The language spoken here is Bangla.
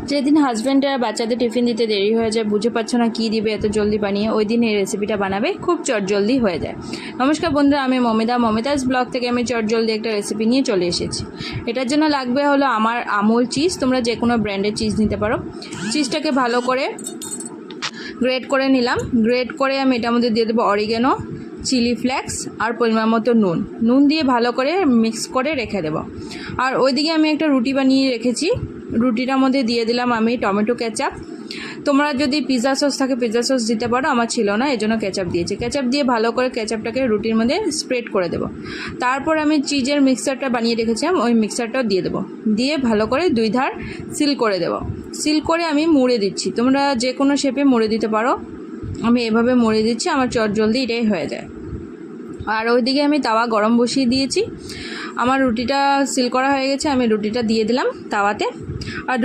যেদিন হাজব্যান্ডের আর বাচ্চাদের টিফিন দিতে দেরি হয়ে যায়, বুঝে পাচ্ছ না কী দিবে এত জলদি বানিয়ে, ওই দিন এই রেসিপিটা বানাবে, খুব চটজলদি হয়ে যায়। নমস্কার বন্ধুরা, আমি মমিতাজ ব্লগ থেকে আমি চটজলদি একটা রেসিপি নিয়ে চলে এসেছি। এটার জন্য লাগবে হলো আমার আমুল চিজ, তোমরা যে কোনো ব্র্যান্ডের চিজ নিতে পারো। চিজটাকে ভালো করে গ্রেট করে নিলাম। গ্রেট করে আমি এটার মধ্যে দিয়ে দেবো অরিগেনো, চিলি ফ্লেক্স আর পরিমাণ মতো নুন দিয়ে ভালো করে মিক্স করে রেখে দেবো। আর ওইদিকে আমি একটা রুটি বানিয়ে রেখেছি, রুটিটার মধ্যে দিয়ে দিলাম আমি টমেটো কেচাপ। তোমরা যদি পিৎজা সস থাকে পিৎজা সস দিতে পারো, আমার ছিল না এই জন্য কেচাপ দিয়েছি। কেচাপ দিয়ে ভালো করে কেচাপটাকে রুটির মধ্যে স্প্রেড করে দেবো। তারপর আমি চিজের মিক্সারটা বানিয়ে রেখেছিলাম, ওই মিক্সারটাও দিয়ে দেবো। দিয়ে ভালো করে দুই ধার সিল করে দেবো। সিল করে আমি মুড়ে দিচ্ছি, তোমরা যে কোনো শেপে মুড়ে দিতে পারো। আমি এভাবে মুড়ে দিচ্ছি, আমার চটজলদি এটাই হয়ে যায়। আর ওইদিকে আমি তাওয়া গরম বসিয়ে দিয়েছি। আমার রুটিটা সিল করা হয়ে গেছে, আমি রুটিটা দিয়ে দিলাম তাওয়াতে। আর